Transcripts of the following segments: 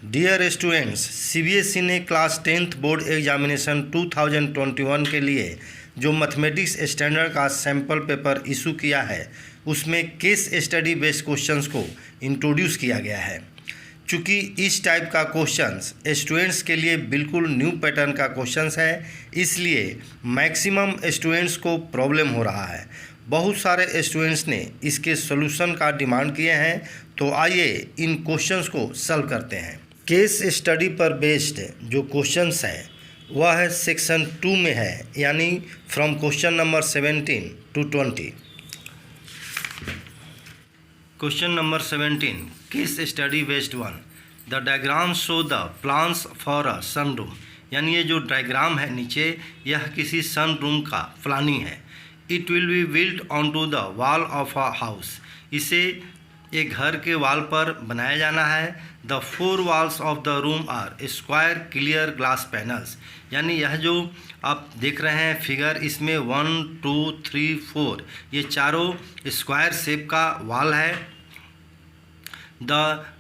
Dear students, CBSE ने class 10th board examination 2021 के लिए जो मैथमेटिक्स स्टैंडर्ड का सैम्पल पेपर इशू किया है उसमें केस स्टडी बेस्ड क्वेश्चंस को इंट्रोड्यूस किया गया है। चूँकि इस टाइप का क्वेश्चंस स्टूडेंट्स के लिए बिल्कुल न्यू पैटर्न का क्वेश्चंस है, इसलिए मैक्सिमम स्टूडेंट्स को प्रॉब्लम हो रहा है। बहुत सारे स्टूडेंट्स ने इसके सॉल्यूशन का डिमांड किए हैं, तो आइए इन क्वेश्चंस को सॉल्व करते हैं। केस स्टडी पर बेस्ड जो क्वेश्चंस है वह है सेक्शन 2 में है, यानी from question number 17 to 20। Question number 17, case study based 1। The diagram show the plans for a sun room, यानी ये जो डायग्राम है नीचे, यह किसी सन रूम का प्लानिंग है। It will be built on to the wall of a house, इसे एक घर के वॉल पर बनाया जाना है। The 4 walls of the room are square clear glass panels, यानी यह जो आप देख रहे हैं फिगर, इसमें 1 2 3 4 ये चारों स्क्वायर शेप का वॉल है। The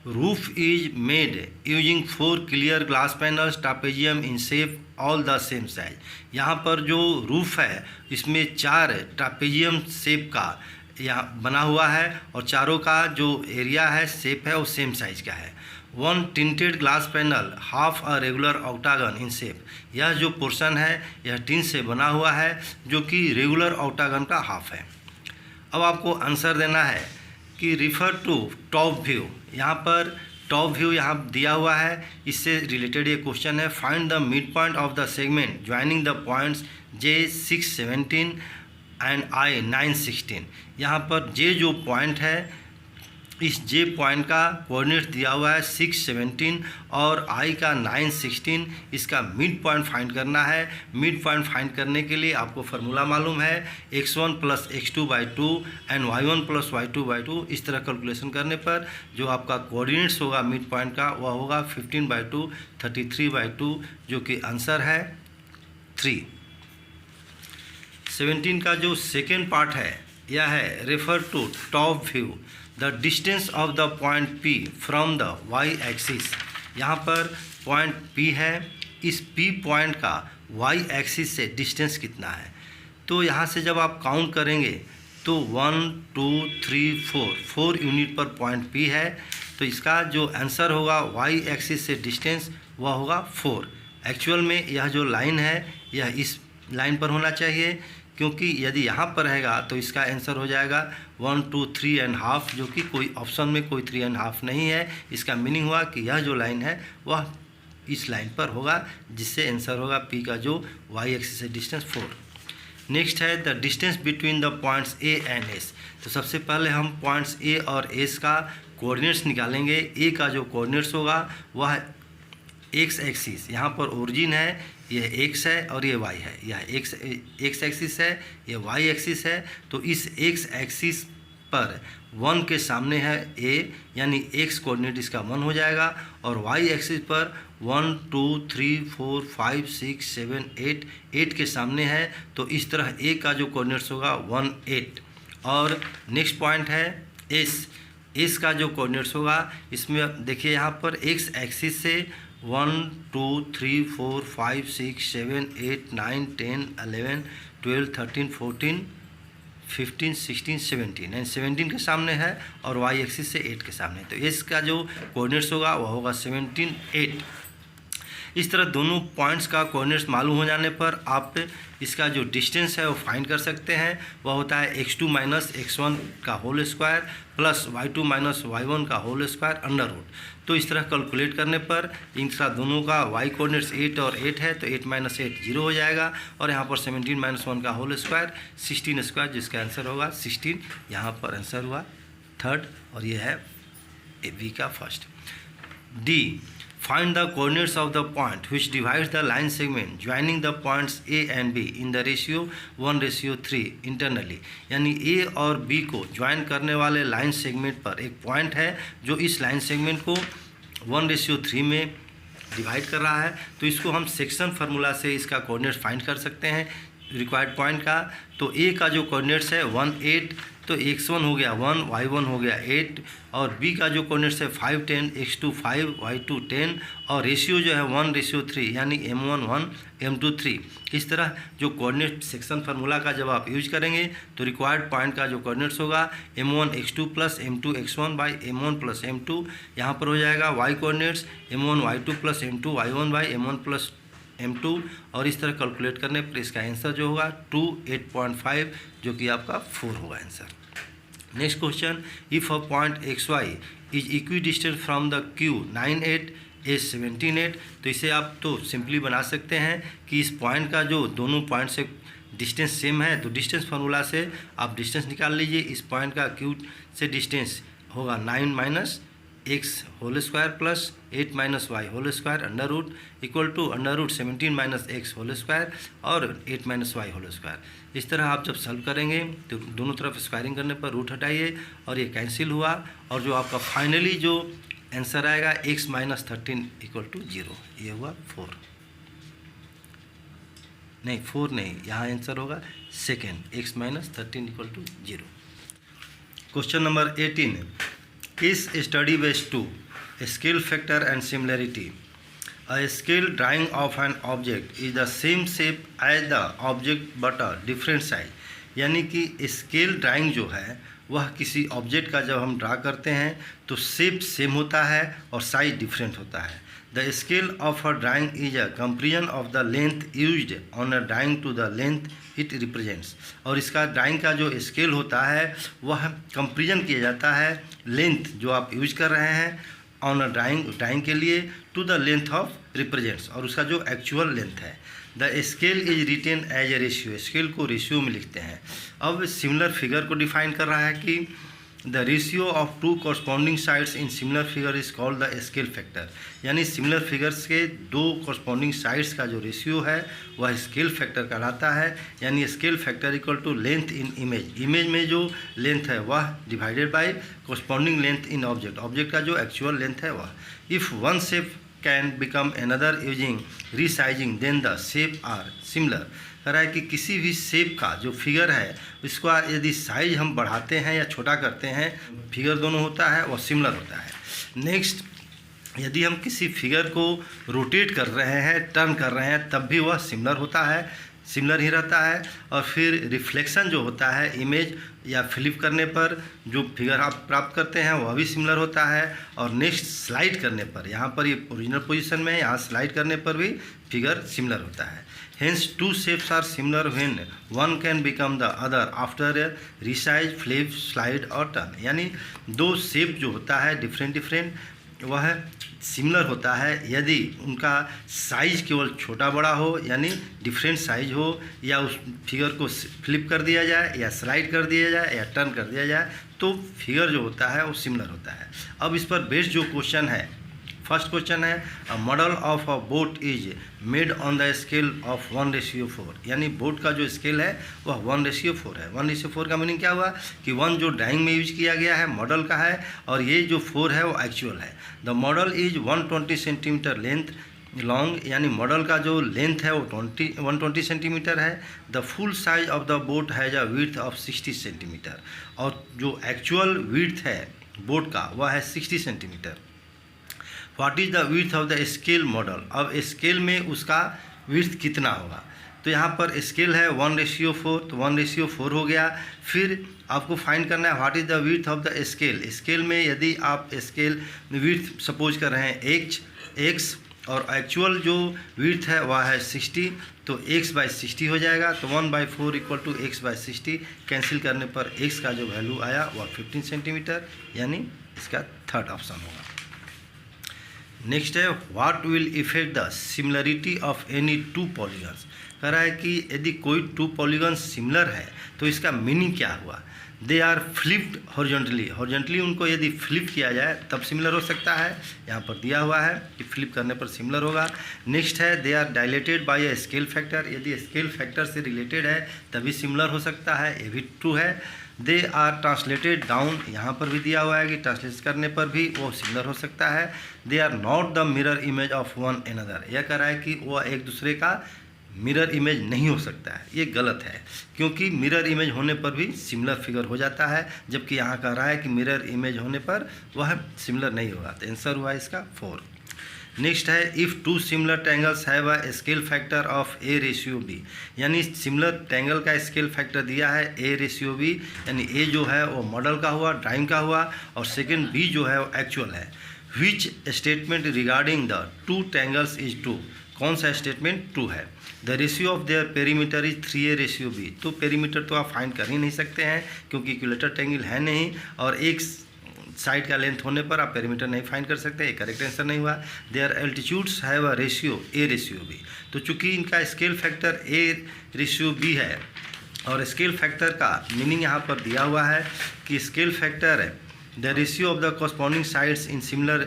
roof is made using 4 clear glass panels trapezium in shape all the same size, यहाँ पर जो रूफ है इसमें 4 ट्रापेजियम शेप का यहाँ बना हुआ है और चारों का जो एरिया है शेप है वो सेम साइज का है। 1 tinted glass panel half a regular octagon in shape, यह जो पोर्शन है यह टिन से बना हुआ है जो कि रेगुलर ऑक्टागन का हाफ है। अब आपको आंसर देना है कि रिफर टू टॉप व्यू, यहाँ पर टॉप व्यू यहाँ दिया हुआ है, इससे रिलेटेड ये क्वेश्चन है। Find the mid point of the segment joining the points J6 17 and I 9 16, यहाँ पर J जो पॉइंट है, इस J पॉइंट का कोऑर्डिनेट दिया हुआ है 6 17 और I का 9 16, इसका मिड पॉइंट फाइंड करना है। मिड पॉइंट फाइंड करने के लिए आपको फार्मूला मालूम है, x1 + x2/2 and y1 + y2/2। इस तरह कैलकुलेशन करने पर जो आपका कोऑर्डिनेट्स होगा मिड पॉइंट का वह होगा 15/2 33/2, जो कि आंसर है 3। 17 का जो सेकेंड पार्ट है यह है refer to top view the distance of the point P from the y axis, यहाँ पर पॉइंट P है, इस P पॉइंट का y एक्सिस से डिस्टेंस कितना है। तो यहाँ से जब आप काउंट करेंगे तो 1 2 3 4 यूनिट पर पॉइंट P है, तो इसका जो आंसर होगा y एक्सिस से डिस्टेंस वह होगा 4। एक्चुअल में यह जो लाइन है यह इस लाइन पर होना चाहिए, क्योंकि यदि यहाँ पर रहेगा तो इसका आंसर हो जाएगा 1 2 3 एंड हाफ, जो कि कोई ऑप्शन में कोई 3 एंड हाफ नहीं है। इसका मीनिंग हुआ कि यह जो लाइन है वह इस लाइन पर होगा, जिससे आंसर होगा P का जो y एक्सिस से डिस्टेंस 4। नेक्स्ट है the distance between the points A and S। तो सबसे पहले हम पॉइंट्स A और S का कोऑर्डिनेट्स निकालेंगे। A का जो कोऑर्डिनेट्स होगा वह x एक्सिस, यहाँ पर ओरिजिन है, यह x है और ये y है, यह x एक्सिस है, ये y एक्सिस है। तो इस x एक्सिस पर 1 के सामने है a, यानी x कोऑर्डिनेट इसका 1 हो जाएगा, और y एक्सिस पर 1 2 3 4 5 6 7 8 के सामने है। तो इस तरह a का जो कोऑर्डिनेट्स होगा 1 8। और नेक्स्ट पॉइंट है s का जो कोऑर्डिनेट्स होगा, इसमें देखिए यहाँ पर x एक्सिस से 1 2 3 4 5 6 7 8 9 10 11 12 13 14 15 16 17 एंड 17 के सामने है, और y एक्सिस से 8 के सामने। तो इसका जो कोऑर्डिनेट्स होगा वह होगा 17 8। इस तरह दोनों पॉइंट्स का कोऑर्डिनेट्स मालूम हो जाने पर आप इसका जो डिस्टेंस है वो फाइंड कर सकते हैं। वह होता है x2 - x1 का whole square plus y2 - y1 का होल स्क्वायर अंडर रूट। तो इस तरह कैलकुलेट करने पर इनका दोनों का y कोऑर्डिनेट्स 8 और 8 है, तो 8 - 8 0 हो जाएगा, और यहाँ पर 17 - 1 का होल स्क्वायर 16 स्क्वायर, जिसका आंसर होगा 16। यहाँ पर आंसर हुआ 3rd, और ये है B का first. D, find the coordinates of the point which divides the line segment joining the points A and B in the ratio 1:3 internally, यानी A और B को ज्वाइन करने वाले लाइन सेगमेंट पर एक पॉइंट है जो इस लाइन सेगमेंट को 1:3 में डिवाइड कर रहा है। तो इसको हम सेक्शन फार्मूला से इसका कोऑर्डिनेट फाइंड कर सकते हैं रिक्वायर्ड पॉइंट का। तो A का जो कोऑर्डिनेट्स है 1 8, तो x1 हो गया 1, y1 हो गया 8 और b का जो कोऑर्डिनेट्स है 5, 10, x2 5, y2 10 और रेशियो जो है 1:3 यानी m1 1, m2 3। इस तरह जो कोऑर्डिनेट सेक्शन फार्मूला का जब आप यूज करेंगे तो रिक्वायर्ड पॉइंट का जो कोऑर्डिनेट्स होगा m1 x2 plus m2 x1 by m1 plus m2, यहाँ पर हो जाएगा y coordinates m1 y2 plus m2 y1 by m1 plus m2 और इस तरह कैलकुलेट करने पर इसका आंसर जो होगा 2 8.5 जो कि आपका 4 होगा answer. Next question, if a point xy is equidistant from the Q 9, 8, A 17, 8, तो इसे आप तो सिंपली बना सकते हैं कि इस पॉइंट का जो दोनों पॉइंट से डिस्टेंस सेम है तो डिस्टेंस फार्मूला से आप डिस्टेंस निकाल लीजिए। इस पॉइंट का Q से डिस्टेंस होगा 9 minus x whole square plus 8 minus y whole square under root equal to under root 17 minus x whole square और 8 माइनस वाई होल स्क्वायर। इस तरह आप जब सॉल्व करेंगे तो दोनों तरफ स्क्वायरिंग करने पर रूट हटाइए और ये कैंसिल हुआ और जो आपका फाइनली जो आंसर आएगा x माइनस 13 इक्वल टू 0, ये हुआ 4 नहीं, यहाँ आंसर होगा second x minus 13 equal to 0। Question number 18 is study based to scale factor and similarity. A scale drawing of an object is the same shape as the object but a different size. यानी कि scale drawing जो है वह किसी object का जब हम draw करते हैं तो शेप सेम होता है और साइज डिफरेंट होता है। The scale of a drawing is a comparison of the length used on a drawing to the length it represents. और इसका ड्राइंग का जो स्केल होता है वह कंपेरिजन किया जाता है लेंथ जो आप यूज कर रहे हैं ऑन अ ड्राइंग के लिए to the length of represents और उसका जो एक्चुअल लेंथ है। The scale is written as a ratio, scale को रेशियो में लिखते हैं। अब सिमिलर फिगर को डिफाइन कर रहा है कि the ratio of two corresponding sides in similar figure is called the scale factor. यानी सिमिलर फिगर्स के दो कॉरस्पॉन्डिंग साइड्स का जो रेशियो है वह स्केल फैक्टर कहलाता है। यानी scale factor equal to length in image में जो लेंथ है वह divided by corresponding length in object का जो एक्चुअल लेंथ है वह। If one shape can become another using resizing then the shape are similar. कह रहा है कि किसी भी शेप का जो फिगर है इसका यदि साइज हम बढ़ाते हैं या छोटा करते हैं फिगर दोनों होता है वह सिमिलर होता है। नेक्स्ट, यदि हम किसी फिगर को रोटेट कर रहे हैं टर्न कर रहे हैं तब भी वह सिमिलर होता है, सिमिलर ही रहता है। और फिर रिफ्लेक्शन जो होता है इमेज या फ्लिप करने पर जो फिगर आप प्राप्त करते हैं वह भी सिमिलर होता है। और नेक्स्ट स्लाइड करने पर, यहाँ पर ये ओरिजिनल पोजीशन में है, यहाँ स्लाइड करने पर भी फिगर सिमिलर होता है। Hence two shapes are similar when one can become the other after resize flip slide और टर्न। यानी दो शेप जो होता है डिफरेंट वह सिमिलर होता है यदि उनका साइज केवल छोटा बड़ा हो यानी डिफरेंट साइज हो या उस फिगर को फ्लिप कर दिया जाए या स्लाइड कर दिया जाए या टर्न कर दिया जाए तो फिगर जो होता है वो सिमिलर होता है। अब इस पर बेस्ड जो क्वेश्चन है, फर्स्ट क्वेश्चन है a model of a boat is made on the scale of 1:4। यानी बोट का जो स्केल है वह 1:4 है। 1:4 का मीनिंग क्या हुआ कि 1 जो ड्राइंग में यूज किया गया है मॉडल का है और ये जो 4 है वो एक्चुअल है। The model is 120 centimetre length long, यानी मॉडल का जो लेंथ है वो 120 सेंटीमीटर है। The full size of the boat has a width of 60 centimetre और जो एक्चुअल विड्थ है बोट का वह है 60 centimetre. What is the width of the scale model. अब स्केल में उसका विड्थ कितना होगा तो यहाँ पर स्केल है 1:4 तो 1:4 हो गया। फिर आपको फाइंड करना है what is the width of the scale. Scale में यदि आप स्केल विड्थ सपोज कर रहे हैं x और एक्चुअल जो विड्थ है वह है 60 तो x/60 हो जाएगा। तो 1/4 इक्वल टू x/60 कैंसिल करने पर x का जो वैल्यू आया वह 15 सेंटीमीटर, यानी इसका थर्ड ऑप्शन होगा। नेक्स्ट है what will effect the similarity of any two polygons. कह रहा है कि यदि कोई टू पॉलीगन सिमिलर है तो इसका मीनिंग क्या हुआ। दे आर फ्लिप्ड हॉरिजॉन्टली उनको यदि फ्लिप किया जाए तब सिमिलर हो सकता है, यहाँ पर दिया हुआ है कि फ्लिप करने पर सिमिलर होगा। नेक्स्ट है they are dilated by a scale factor, यदि स्केल फैक्टर से रिलेटेड है तभी सिमिलर हो सकता है, ये भी ट्रू है। दे आर ट्रांसलेटेड डाउन, यहाँ पर भी दिया हुआ है कि ट्रांसलेट करने पर भी वो सिमिलर हो सकता है। They are not the mirror image of one another, यह कह रहा है कि वह एक दूसरे का मिरर इमेज नहीं हो सकता है, ये गलत है, क्योंकि मिरर इमेज होने पर भी सिमिलर फिगर हो जाता है, जबकि यहाँ कह रहा है कि मिरर इमेज होने पर वह सिमिलर नहीं होगा। तो आंसर हुआ इसका 4। नेक्स्ट है, if two similar triangles have a scale factor of A/B, यानी सिमिलर ट्रायंगल का स्केल फैक्टर दिया है A/B, यानी A जो है वो मॉडल का हुआ, ड्राइंग का हुआ, और सेकेंड B जो है वो एक्चुअल है। Which statement regarding the two triangles is true, कौन सा स्टेटमेंट ट्रू है? The ratio of their perimeter is 3A/B, तो पेरीमीटर तो आप फाइंड कर ही नहीं सकते हैं क्योंकि इक्विलेटर ट्रायंगल है नहीं, और एक साइड का लेंथ होने पर आप पेरीमीटर नहीं फाइंड कर सकते, एक करेक्ट आंसर नहीं हुआ। Their altitudes have a ratio A/B, तो चूंकि इनका स्केल फैक्टर A/B है, और स्केल फैक्टर का मीनिंग यहाँ पर दिया हुआ है कि स्केल फैक्टर है the ratio of the corresponding sides in similar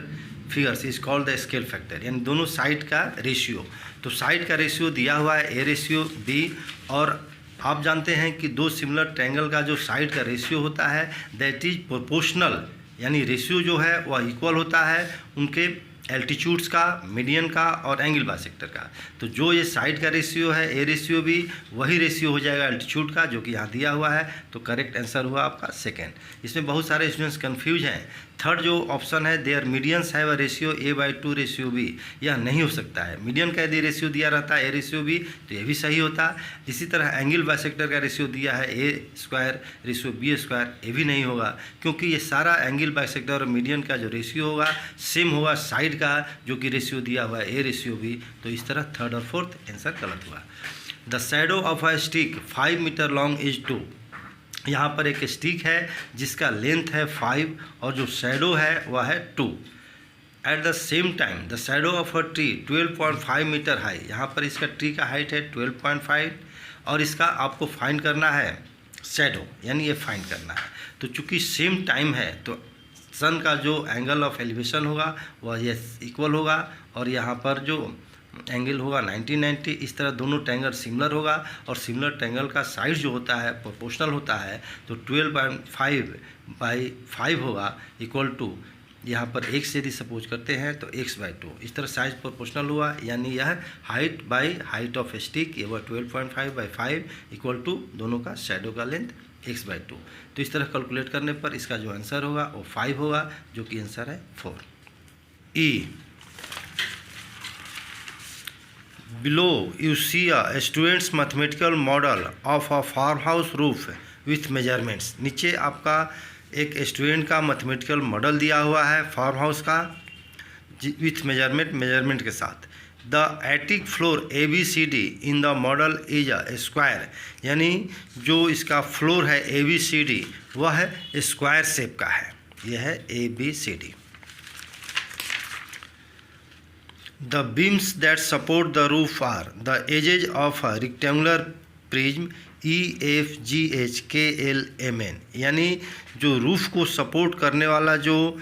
figures is called the scale factor, यानी दोनों साइड का रेशियो। तो साइड का रेशियो दिया हुआ है A/B, और आप जानते हैं कि दो सिमिलर ट्रायंगल का जो साइड का रेशियो होता है दैट इज प्रोपोर्शनल, यानी रेशियो जो है वह इक्वल होता है उनके एल्टीट्यूड्स का, मीडियन का और एंगल बाइसेक्टर का। तो जो ये साइड का रेशियो है A/B, वही रेशियो हो जाएगा एल्टीट्यूड का, जो कि यहाँ दिया हुआ है। तो करेक्ट आंसर हुआ आपका सेकेंड। इसमें बहुत सारे स्टूडेंट्स कंफ्यूज हैं। थर्ड जो ऑप्शन है their medians have a ratio A/2/B, यह नहीं हो सकता है। मीडियन का यदि रेशियो दिया रहता है A/B, तो ये भी सही होता। इसी तरह एंगल बाइसेक्टर का रेशियो दिया है A²/B², ये भी नहीं होगा, क्योंकि ये सारा एंगल बाइसेक्टर और मीडियन का जो रेशियो होगा सेम होगा साइड का, जो कि रेशियो दिया हुआ है A/B। तो इस तरह थर्ड और फोर्थ आंसर गलत हुआ। The shadow of a stick 5 metre long is 2, यहाँ पर एक स्टिक है जिसका लेंथ है 5 और जो शैडो है वह है 2। At the same time the shadow of a tree 12.5 metre high, यहाँ पर इसका ट्री का हाइट है 12.5, और इसका आपको फाइंड करना है शैडो, यानी ये फाइंड करना है। तो चूँकि सेम टाइम है तो सन का जो एंगल ऑफ एलिवेशन होगा वह ये इक्वल होगा, और यहाँ पर जो एंगल होगा 90-90। इस तरह दोनों ट्रायंगल सिमिलर होगा, और सिमिलर ट्रायंगल का साइड जो होता है प्रोपोर्शनल होता है। तो 12.5/5 होगा इक्वल टू, यहाँ पर x से यदि सपोज करते हैं तो x/2। इस तरह साइज प्रोपोर्शनल हुआ, यानी यह height by height of stick, ये हुआ 12.5/5 इक्वल टू दोनों का शैडो का लेंथ x/2। तो इस तरह कैलकुलेट करने पर इसका जो आंसर होगा वो 5 होगा, जो कि आंसर है 4। ई Below you see a student's mathematical model of a farmhouse roof with measurements। नीचे आपका एक स्टूडेंट का मैथमेटिकल मॉडल दिया हुआ है फार्म हाउस का विथ मेजरमेंट के साथ। The attic floor ABCD in the model is a square, यानी जो इसका फ्लोर है ABCD वह है स्क्वायर शेप का है, यह है ABCD। The beams that support the roof are the edges of a rectangular prism EFGHKLMN, यानी जो रूफ को सपोर्ट करने वाला जो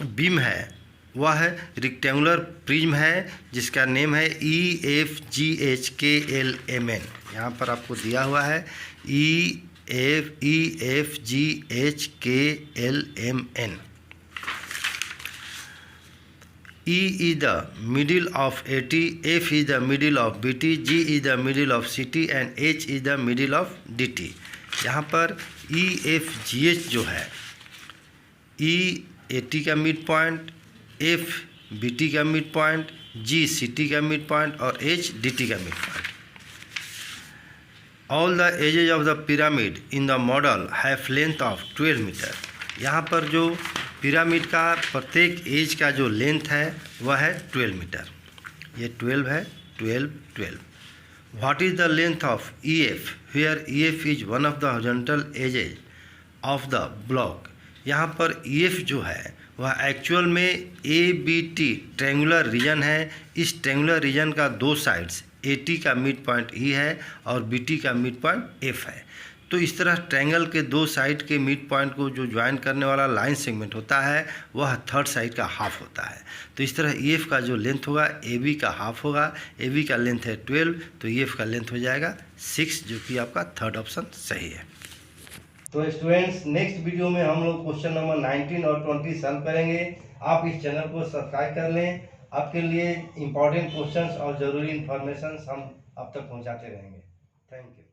बीम है वह है रेक्टेंगुलर प्रिज्म है, जिसका नेम है EFGHKLMN। यहाँ पर आपको दिया हुआ है EFGHKLMN। E is the middle of AT, F is the middle of BT, G is the middle of CT and H is the middle of DT। यहाँ पर EFGH जो है E AT का मिड पॉइंट, F BT का mid point, G CT का mid point और H DT का mid point. All the edges of the pyramid in the model have length of 12 metre. यहाँ पर जो पिरामिड का प्रत्येक एज का जो लेंथ है वह है 12 मीटर, ये 12 है, 12। What is the length of EF where EF is one of the horizontal edges of the block. यहाँ पर EF जो है वह एक्चुअल में ABT ट्रायंगुलर रीजन है। इस ट्रायंगुलर रीजन का दो साइड्स AT का मिड पॉइंट E है और BT का मिड पॉइंट F है। तो इस तरह ट्रायंगल के दो साइड के मिड पॉइंट को जो ज्वाइन करने वाला लाइन सेगमेंट होता है वह थर्ड साइड का हाफ होता है। तो इस तरह EF का जो लेंथ होगा AB का हाफ होगा। AB का लेंथ है 12, तो EF का लेंथ हो जाएगा 6, जो कि आपका थर्ड ऑप्शन सही है। तो स्टूडेंट्स, नेक्स्ट वीडियो में हम लोग क्वेश्चन नंबर 19 और 20 सॉल्व करेंगे। आप इस चैनल को सब्सक्राइब कर लें, आपके लिए इम्पोर्टेंट क्वेश्चंस और ज़रूरी इन्फॉर्मेशन हम आप तक पहुंचाते रहेंगे। Thank you.